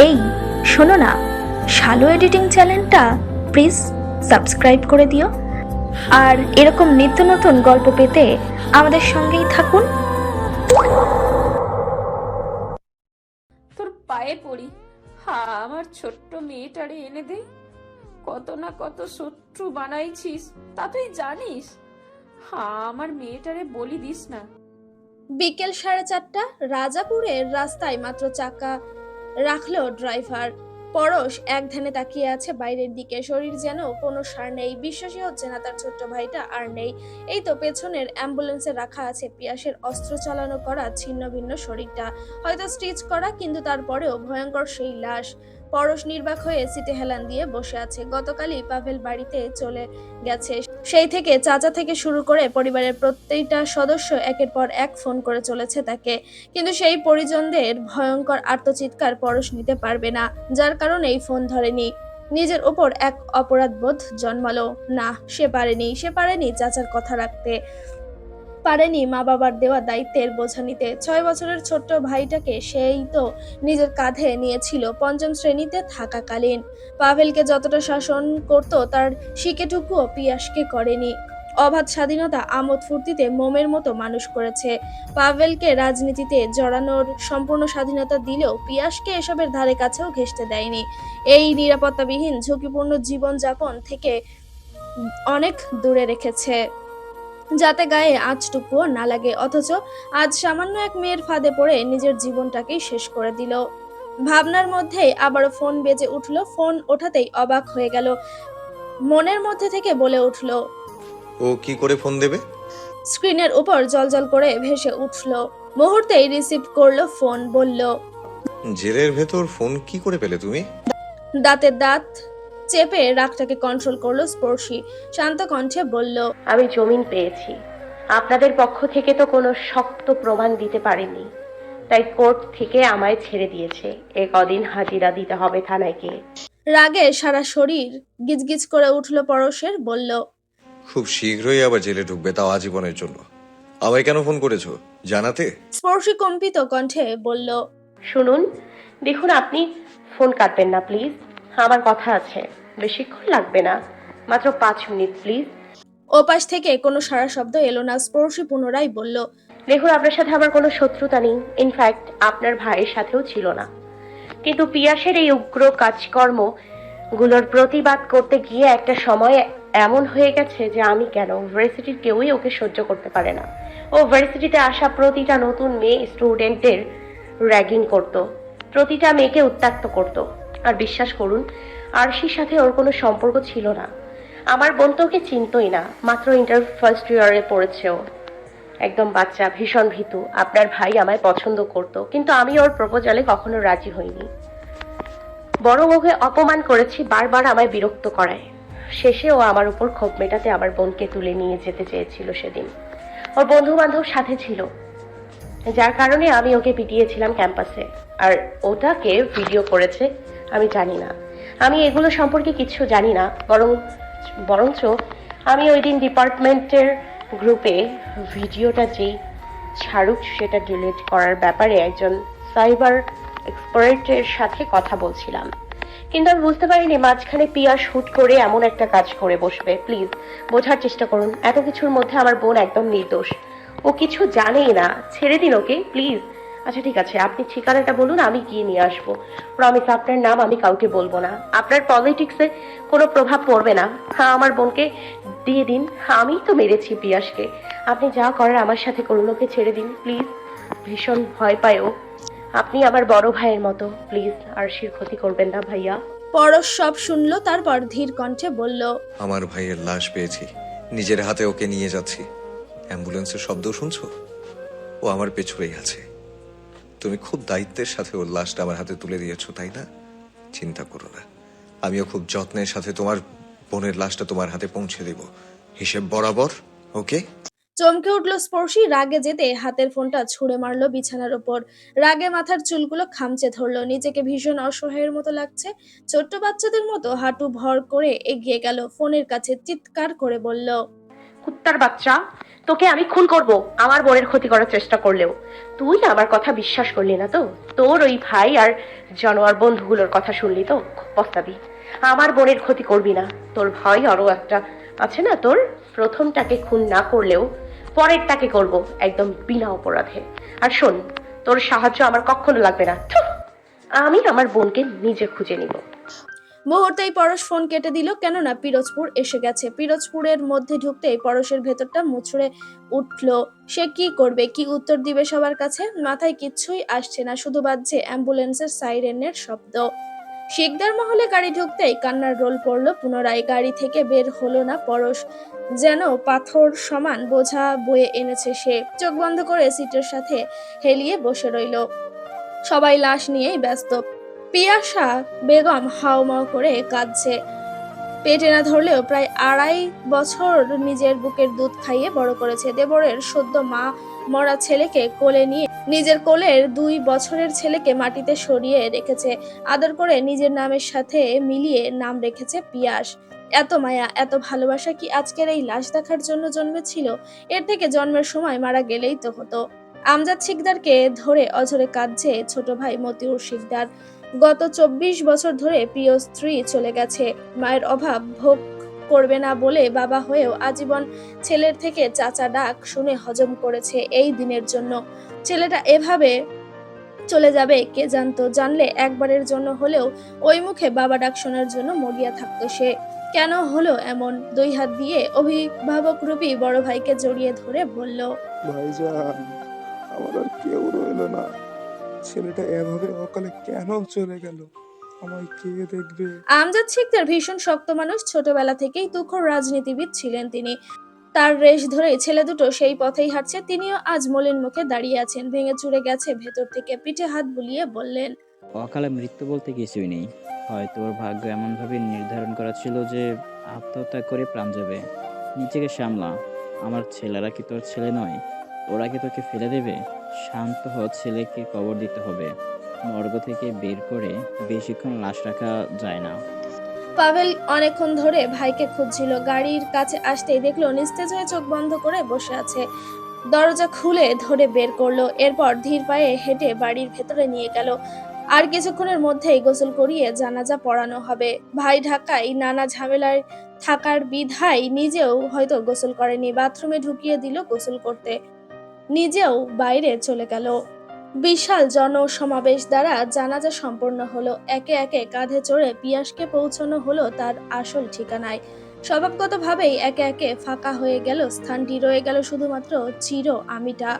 এই শোনো না, শালু এডিটিং চ্যানেলটা প্লিজ সাবস্ক্রাইব করে দিও, আর এরকম নিত্য নতুন গল্প পেতে আমাদের সঙ্গেই থাকুন। তোর পায়ে পড়ি, আমার ছোট্ট মেয়েটারে এনে দে। কত না কত শত্রু বানাইছিস, তা তুই জানিস। আমার মেয়েটারে বলি দিস না। বিকেল 4:30, রাজাপুরের রাস্তায় মাত্র চাকা রাখলো ড্রাইভার। পরশ এক ধ্যানে তাকিয়ে আছে বাইরের দিকে, শরীর যেন কোনো সার নেই। বিশ্বাসই হচ্ছে না তার ছোট্ট ভাইটা আর নেই। এই তো পেছনের অ্যাম্বুলেন্সে রাখা আছে পিয়াসের অস্ত্র চালানো করা ছিন্ন ভিন্ন শরীরটা, হয়তো স্টিচ করা, কিন্তু তারপরেও ভয়ঙ্কর সেই লাশ। পরশ নির্বাক হয়ে সিটে হেলান দিয়ে বসে আছে। গতকালই পাভেল বাড়িতে চলে গেছে, সেই থেকে চাচা থেকে শুরু করে পরিবারের প্রত্যেকটা সদস্য একের পর এক ফোন করে চলেছে তাকে, কিন্তু সেই পরিজনদের ভয়ঙ্কর আর্তচিৎকার পরশ নিতে পারবে না, যার কারণেই ফোন ধরেনি। নিজের উপর এক অপরাধবোধ জন্মালো। না, সে পারেনি চাচার কথা রাখতে, পারেনি মা বাবার দেওয়া দায়িত্বের বোঝা নিতে। 6 বছরের ছোট্ট ভাইটাকে সেই তো নিজের কাঁধে নিয়েছিল 5ম শ্রেণীতে থাকাকালীন। পাভেলকে যতটা শাসন করত তার শিকেটুকুও পিয়াসকে করেনি। অবাধ স্বাধীনতা, আমোদ ফুর্তিতে মোমের মতো মানুষ করেছে। পাভেলকে রাজনীতিতে জড়ানোর সম্পূর্ণ স্বাধীনতা দিলেও পিয়াসকে এসবের ধারে কাছেও ঘেঁষতে দেয়নি। এই নিরাপত্তাবিহীন ঝুঁকিপূর্ণ জীবনযাপন থেকে অনেক দূরে রেখেছে, যাতে গায়ে আঁচটুকুও না লাগে। অথচ আজ সামান্য এক মেয়ের ফাঁদে পড়ে নিজের জীবনটাকেই শেষ করে দিল। ভাবনার মধ্যেই আবারও ফোন বেজে উঠল। ফোন ওঠাতেই অবাক হয়ে গেল, মনের মধ্যে থেকে বলে উঠল। ও কি করে ফোন দেবে? স্ক্রিনের উপর জলজল করে ভেসে উঠল। মুহূর্তেই রিসিভ করলো ফোন, বলল। জেলের ভেতর ফোন কি করে পেলে তুমি? দাঁতের দাঁত চেপে রাগটাকে কন্ট্রোল করলো স্পর্শী, শান্ত কণ্ঠে বলল। আমি জমিন পেয়েছি। আপনাদের পক্ষ থেকে তো কোনো শক্ত প্রমাণ দিতে পারেননি, তাই কোর্ট থেকে আমায় ছেড়ে দিয়েছে। কদিন হাজিরা দিতে হবে থানায় গিয়ে। রাগে সারা শরীর গিজগিজ করে উঠল পরশের, বলল। খুব শীঘ্রই আবার জেলে ঢুকবে, তাও আজীবনের জন্য। আমায় কেন ফোন করেছো জানাতে? স্পর্শী কম্পিত কণ্ঠে বলল। শুনুন, দেখুন, আপনি ফোন কাটবেন না প্লিজ। আমার কথা আছে, বেশিক্ষণ লাগবে না, মাত্র 5 মিনিট প্লিজ। ওপাশ থেকে কোনো সাড়া শব্দ এলো না। স্পর্শী পুনরায় বলল। দেখুন, আপনার সাথে আমার কোনো শত্রুতা নেই, ইনফ্যাক্ট আপনার ভাইয়ের সাথেও ছিল না, কিন্তু পিয়াসের এই উগ্র কাজকর্মগুলোর প্রতিবাদ করতে গিয়ে একটা সময় এমন হয়ে গেছে যে আমি কেন, ভার্সিটির কেউই ওকে সহ্য করতে পারে না। ও ভার্সিটিতে আসা প্রতিটা নতুন মেয়ে স্টুডেন্টের র্যাগিং করত, প্রতিটা মেয়েকে উত্ত্যক্ত করত। আর বিশ্বাস করুন, আরশির সাথে ওর কোনো সম্পর্ক ছিল না। আমার বোন তো ওকে চিনতই না, মাত্র ইন্টার ফার্স্ট ইয়ারে পড়েছে ও, একদম বাচ্চা, ভীষণ ভীতু। আপনার ভাই আমায় পছন্দ করত, কিন্তু আমি ওর প্রপোজালে কখনো রাজি হইনি, বরং ওকে অপমান করেছি, বারবার আমায় বিরক্ত করায়। শেষে ও আমার উপর ক্ষোভ মেটাতে আমার বোনকে তুলে নিয়ে যেতে চেয়েছিল সেদিন। ওর বন্ধু বান্ধব সাথে ছিল, যার কারণে আমি ওকে পিটিয়েছিলাম ক্যাম্পাসে। আর ওটাকে ভিডিও করেছে আমি জানি না, আমি এগুলো সম্পর্কে কিছু জানি না। বরঞ্চ আমি ওই দিন ডিপার্টমেন্টের গ্রুপে ভিডিওটা যেই ছাড়ুক সেটা ডিলিট করার ব্যাপারে একজন সাইবার এক্সপার্টের সাথে কথা বলছিলাম, কিন্তু আমি বুঝতে পারিনি মাঝখানে পিয়াস হুট করে এমন একটা কাজ করে বসবে। প্লিজ বোঝার চেষ্টা করুন, এত কিছুর মধ্যে আমার বোন একদম নির্দোষ, ও কিছু জানেই না। ছেড়ে দিন ওকে প্লিজ। আচ্ছা ঠিক আছে, আপনি ঠিকানাটা বলুন, আমি গিয়ে নিয়ে আসবো। প্রমিস, আপনার নাম আমি কাউকে বলবো না, আপনার পলিটিক্সে কোনো প্রভাব পড়বে না। হ্যাঁ, আমার বোনকে দিয়ে দিন, আমি তো মেরেছি পিয়াসকে। আপনি যা করার আমার সাথে করুন, ওকে ছেড়ে দিন প্লিজ। ভীষণ ভয় পায় ও, আপনি আমার বড় ভাইয়ের মতো, প্লিজ আরশির ক্ষতি করবেন না ভাইয়া। পরশ সব শুনলো, তারপর ধীর কণ্ঠে বলল। আমার ভাইয়ের লাশ পেয়েছি, নিজের হাতে ওকে নিয়ে যাচ্ছি। অ্যাম্বুলেন্সের শব্দ শুনছো? ও আমার পেছনেই আছে। তুমি খুব দায়িত্বের সাথে ওর লাশটা আমার হাতে তুলে দিয়েছো, তাই না? চিন্তা করো না, আমিও খুব যত্নের সাথে তোমার বোনের লাশটা তোমার হাতে পৌঁছে দেব, হিসেব বরাবর। ওকে? চমকে উঠল স্পর্শী, রাগে যেতে হাতের ফোনটা ছুঁড়ে মারলো বিছানার উপর। রাগে মাথার চুলগুলো খামচে ধরলো, নিজেকে ভীষণ অসহায়ের মতো লাগছে। ছোট্ট বাচ্চাদের মতো হাঁটু ভর করে এগিয়ে গেল ফোনের কাছে, চিৎকার করে বলল। কুত্তার বাচ্চা, তোকে আমি খুন করব আমার বোনের ক্ষতি করার চেষ্টা করলেও। তুই আমার কথা বিশ্বাস করলি না তো? তোর ওই ভাই আর জানোয়ার বন্ধুগুলোর কথা শুনলি তো? খুব পস্তাবি। আমার বোনের ক্ষতি করবি না। তোর ভয় আরো একটা আছে না তোর? প্রথমটাকে খুন না করলেও পরেরটাকে করব, একদম বিনা অপরাধে। আর শোন, তোর সাহায্য আমার কখনো লাগবে না। থুঃ, আমি আমার বোনকে নিজে খুঁজে নিব। মুহূর্তেই পরশ ফোন কেটে দিল, কেননা পিরোজপুর এসে গেছে। পিরোজপুরের মধ্যে ঢুকতেই পরশের ভেতরটা মুচড়ে উঠল। সে কি করবে, কি উত্তর দিবে সবার কাছে? মাথায় কিচ্ছুই আসছে না, শুধু বাজছে অ্যাম্বুলেন্সের সাইরেনের শব্দ। শিকদার মহলে গাড়ি ঢুকতেই কান্নার রোল পড়ল পুনরায়। গাড়ি থেকে বের হলো না পরশ, যেন পাথর সমান বোঝা বয়ে এনেছে সে। চোখ বন্ধ করে সিটের সাথে হেলিয়ে বসে রইল। সবাই লাশ নিয়েই ব্যস্ত। পিয়াসা বেগম হাউমাউ করে কাঁদছে। পেটে না ধরলেও প্রায় 2.5 বছর নিজের বুকের দুধ খাইয়ে বড় করেছে। দেবরের সদ্য মা মরা ছেলেকে কোলে নিয়ে নিজের কোলের 2 বছরের ছেলেকে মাটিতে সরিয়ে রেখেছে। আদর করে নিজের নামের সাথে মিলিয়ে নাম রেখেছে পিয়াস। এত মায়া, এত ভালোবাসা কি আজকের এই লাশ দেখার জন্য জন্মেছিল? এর থেকে জন্মের সময় মারা গেলেই তো হতো। আমজাদ শিকদারকে ধরে অঝরে কাঁদছে ছোট ভাই মতিউর শিকদার। গত 24 বছর ধরে প্রিয় স্ত্রী চলে গেছে। মায়ের অভাব ভোগ করবে না বলে বাবা হয়েও আজীবন ছেলের থেকে চাচা ডাক শুনে হজম করেছে এই দিনের জন্য। ছেলেটা এভাবে চলে যাবে কে জানতো? জানলে একবারের জন্য হলেও ওই মুখে বাবা ডাক শোনার জন্য মরিয়া থাকতো সে। কেন হলো এমন? 2 হাত দিয়ে অভিভাবক রূপী বড় ভাইকে জড়িয়ে ধরে বলল, ভাইজান, আমার আর কেউ রইলো না। ছেলেটা এভাবে অকালে কেন চলে গেল? আমায় কে দেখবে? আমজাদ শিকদার ভীষণ শক্ত মানুষ। ছোটবেলা থেকেই তুখোড় রাজনীতিবিদ ছিলেন তিনি। তার রেশ ধরেই ছেলে দুটো সেই পথেই হাঁটছে। তিনিও আজ মলিন মুখে দাঁড়িয়ে আছেন। ভেঙে চুরে গেছে ভেতর থেকে। পিঠে হাত বুলিয়ে বললেন, অকালে মৃত্যু বলতে কিছুই নেই। হয়তো ওর ভাগ্য এমনভাবে নির্ধারণ করা ছিল যে আত্মহত্যা করে প্রাণ যাবে। নিজেকে সামলা। আমার ছেলেরা কি তোর ছেলে নয়? ওরা কি তোকে ফেলে দেবে? শান্ত হ, ছেলেকে কবর দিতে হবে। মর্গ থেকে বের করে বেশিক্ষণ লাশ রাখা যায় না। পাভেল অনেকক্ষণ ধরে ভাইকে খুঁজছিল। গাড়ির কাছে আসতেই দেখলো নিস্তেজ হয়ে চোখ বন্ধ করে বসে আছে। দরজা খুলে ধরে বের করলো। এরপর ধীর পায়ে হেঁটে বাড়ির ভেতরে নিয়ে গেল। আর কিছুক্ষণের মধ্যেই গোসল করিয়ে জানাজা পড়ানো হবে। ভাই ঢাকায় নানা ঝামেলায় থাকার বিধায় নিজেও হয়তো গোসল করেনি। বাথরুমে ঢুকিয়ে দিল গোসল করতে, নিজেও বাইরে চলে গেল। বিশাল জনসমাবেশ দ্বারা জানাজা সম্পন্ন হলো। একে একে কাঁধে চড়ে পিয়াসকে পৌঁছানো হলো তার আসল ঠিকানায়। স্বভাবগতভাবেই একে একে ফাঁকা হয়ে গেল স্থানটি। রয়ে গেল শুধুমাত্র চির আমিটা,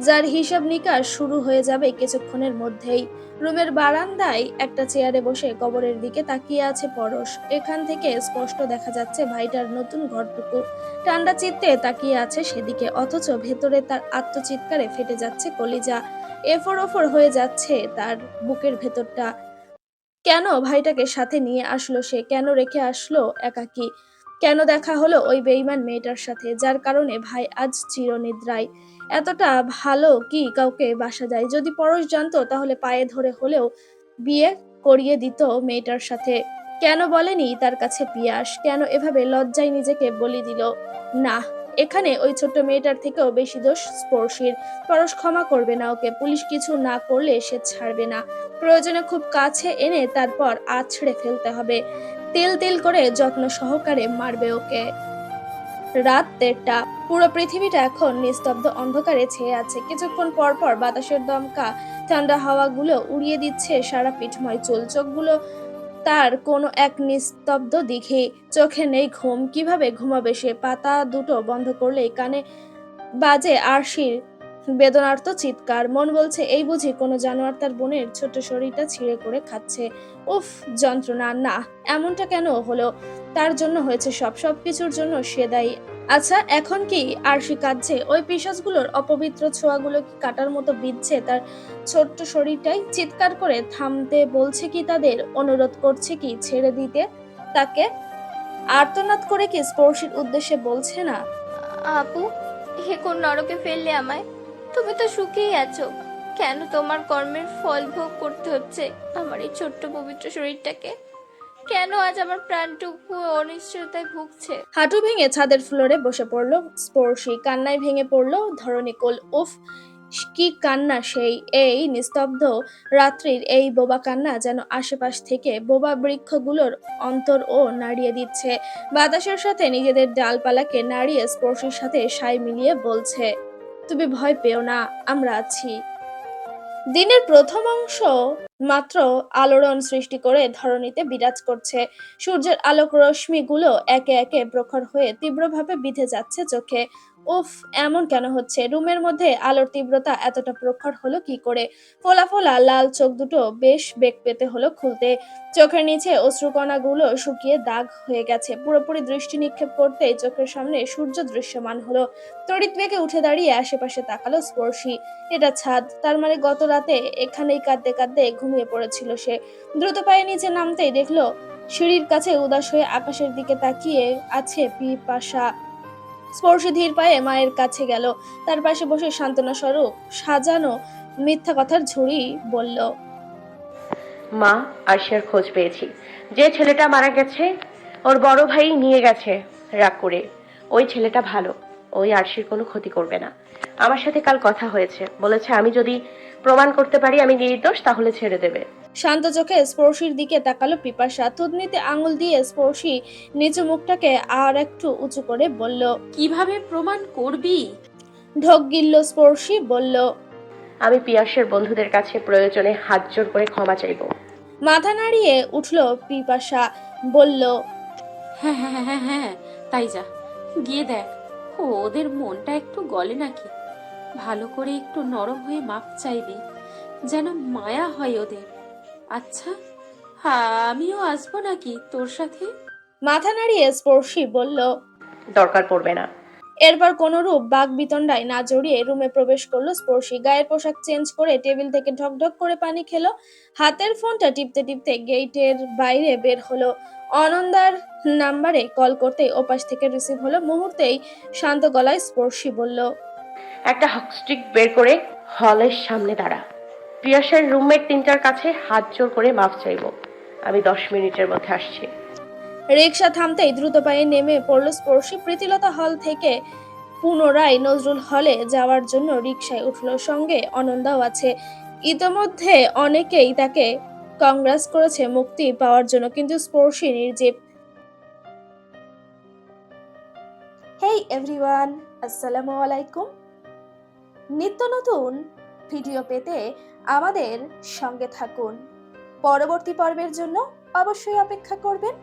যার হিসাব নিকাশ শুরু হয়ে যাবে কিছুক্ষণের মধ্যেই। রুমের বারান্দায় একটা চেয়ারে বসে কবরের দিকে তাকিয়ে আছে পরশ। এখান থেকে স্পষ্ট দেখা যাচ্ছে ভাইটার নতুন ঘরটুকু। ঠান্ডা চিত্তে তাকিয়ে আছে সেদিকে, অথচ ভেতরে তার আত্মচিৎকারে ফেটে যাচ্ছে কলিজা। এফর ওফর হয়ে যাচ্ছে তার বুকের ভেতরটা। কেন ভাইটাকে সাথে নিয়ে আসলো সে? কেন রেখে আসলো একাকী? কেন দেখা হলো ওই বেঈমান মেয়েটার সাথে, যার কারণে ভাই আজ চিরনিদ্রায়? এতটা ভালো কি কাউকে বাসা যায়? যদি পরশ জানতো তাহলে পায়ে ধরে হলেও বিয়ে করিয়ে দিত মেয়েটার সাথে। কেন বলেনি তার কাছে পিয়াস? কেন এভাবে লজ্জায় নিজেকে বলি দিল? না, এখানে ওই ছোট্ট মেয়েটার থেকেও বেশি দোষ স্পর্শীর। পরশ ক্ষমা করবে না ওকে। পুলিশ কিছু না করলে সে ছাড়বে না। প্রয়োজনে খুব কাছে এনে তারপর আছড়ে ফেলতে হবে। তিল তিল করে যত্ন সহকারে মারবে ওকে। রাত 1:30। পুরো পৃথিবীটা এখন নিস্তব্ধ অন্ধকারে ছেয়ে আছে। কিছুক্ষণ পর পর বাতাসের দমকা ঠান্ডা হাওয়াগুলো উড়িয়ে দিচ্ছে সারা পিঠময় চুল। চোখগুলো তার কোনো এক নিস্তব্ধ দিঘে। চোখে নেই ঘুম। কিভাবে ঘুমাবে সে? পাতা দুটো বন্ধ করলেই কানে বাজে আরশির বেদনার্ত চিৎকার। মন বলছে এই বুঝি কোনো জানোয়ার তার বোনের ছোট শরীরটা ছিঁড়ে করে খাচ্ছে। উফ, যন্ত্রণা! না, এমনটা কেন হলো? তার জন্য হয়েছে সবকিছুর জন্য সে দায়ী। আচ্ছা, এখন কি আরশি কাঁদছে? ওই পিশাচগুলোর অপবিত্র ছোঁয়াগুলো কি কাটার মতো বিঁধছে তার ছোট্ট শরীরটাই? চিৎকার করে থামতে বলছে কি তাদের? অনুরোধ করছে কি ছেড়ে দিতে তাকে? আর্তনাদ করে কি স্পর্শীর উদ্দেশ্যে বলছে না, আপু, হে কোন নরকে ফেললে আমায়? তুমি তো সুখেই আছো, কেন তোমার কর্মের ফল ভোগ করতে হচ্ছে আমার এই ছোট্ট পবিত্র শরীরটাকে? কেন আজ আমার প্রাণটুকু অনিশ্চয়তায় ভুগছে? হাঁটু ভেঙে ছাদের ফ্লোরে বসে পড়ল স্পর্শী। কান্নায় ভেঙে পড়ল ধরণীকুল। উফ, কি কান্না সেই! এই নিস্তব্ধ রাত্রির এই বোবা কান্না যেন আশেপাশ থেকে বোবা বৃক্ষগুলোর অন্তর ও নাড়িয়ে দিচ্ছে। বাতাসের সাথে নিজেদের ডালপালাকে নাড়িয়ে স্পর্শীর সাথে সাই মিলিয়ে বলছে, তুমি ভয় পেও না, আমরা আছি। দিনের প্রথম অংশ মাত্র আলোড়ন সৃষ্টি করে ধরণীতে বিরাজ করছে। সূর্যের আলোক রশ্মিগুলো একে একে প্রখর হয়ে তীব্রভাবে বিঁধে যাচ্ছে চোখে। উফ, এমন কেন হচ্ছে? রুমের মধ্যে আলোর তীব্রতা এতটা প্রখর হলো কি করে? ফোলা ফোলা লাল চোখ দুটো বেশ বেগ পেতে হলো খুলতে। চোখের নিচে অশ্রুকণাগুলো শুকিয়ে দাগ হয়ে গেছে। পুরোপুরি দৃষ্টি নিক্ষেপ করতেই চোখের সামনে সূর্য দৃশ্যমান হলো। তড়িৎ বেগে উঠে দাঁড়িয়ে আশেপাশে তাকালো স্পর্শী। এটা ছাদ, তার মানে গত রাতে এখানেই কাঁদতে কাঁদতে ঘুমিয়ে পড়েছিল সে। দ্রুত পায়ে নিচে নামতেই দেখলো সিঁড়ির কাছে উদাস হয়ে আকাশের দিকে তাকিয়ে আছে পিপাসা। স্পর্শী ধীর পায়ে মায়ের কাছে গেল। তার পাশে বসে সান্ত্বনা স্বরূপ সাজানো মিথ্যা কথার ঝুড়ি বলল, মা, আরশিয়ার খোঁজ পেয়েছি। যে ছেলেটা মারা গেছে ওর বড় ভাই নিয়ে গেছে রাগ করে। ওই ছেলেটা ভালো, ওই আরশির কোনো ক্ষতি করবে না। আমার সাথে কাল কথা হয়েছে, বলেছে আমি যদি প্রমাণ করতে পারি আমি নির্দোষ তাহলে ছেড়ে দেবে। শান্ত চোখে স্পর্শীর দিকে তাকালো পিপাসা। থুতনিতে আঙুল দিয়ে স্পর্শী নিচু মুখটাকে আর একটু উঁচু করে বলল, কিভাবে প্রমাণ করবি? ঢোক গিলল স্পর্শী বলল, আমি পিয়াসের বন্ধুদের কাছে প্রয়োজনে হাত জোর করে ক্ষমা চাইব। মাথা নাড়িয়ে উঠল পিপাসা বলল, হ্যাঁ হ্যাঁ হ্যাঁ হ্যাঁ, তাই যা, গিয়ে দেখ ওদের মনটা একটু গলে নাকি। ভালো করে একটু নরম হয়ে মাপ চাইবি, যেন মায়া হয় ওদের। আচ্ছা, আমিও আসবো নাকি তোর সাথে? মাথা নাড়িয়ে স্পর্শী বলল। দরকার পড়বে না। এরপর কোনরূপ বাক বিতণ্ডায় না জড়িয়ে রুমে প্রবেশ করলো স্পর্শী। গায়ের পোশাক চেঞ্জ করে টেবিল থেকে ঢকঢক করে পানি খেলো। হাতের ফোনটা টিপতে টিপতে গেটের বাইরে বের হলো। অনন্দার নাম্বারে কল করতেই ওপাশ থেকে রিসিভ হলো। মুহূর্তেই শান্ত গলায় স্পর্শী বলল, একটা হকস্টিক বের করে হলের সামনে দাঁড়া। পিয়াসের রুমমেট তিনটার কাছে হাত জোর করে মাফ চাইব। আমি 10 মিনিটের মধ্যে আসছি। রিকশা থামতেই দ্রুত পায়ে নেমে পড়ল স্পর্শী। প্রীতিলতা হল থেকে পুনরায় নজরুল হলে যাওয়ার জন্য রিকশায় উঠল। সঙ্গে অনন্দাও আছে। ইতোমধ্যে অনেকেই তাকে কংগ্রেস করেছে মুক্তি পাওয়ার জন্য, কিন্তু স্পর্শী নির্জীব। হেই এভরিওয়ান, আসসালামু আলাইকুম। নিত্য নতুন ভিডিও পেতে আমাদের সঙ্গে থাকুন। পরবর্তী পর্বের জন্য অবশ্যই অপেক্ষা করবেন।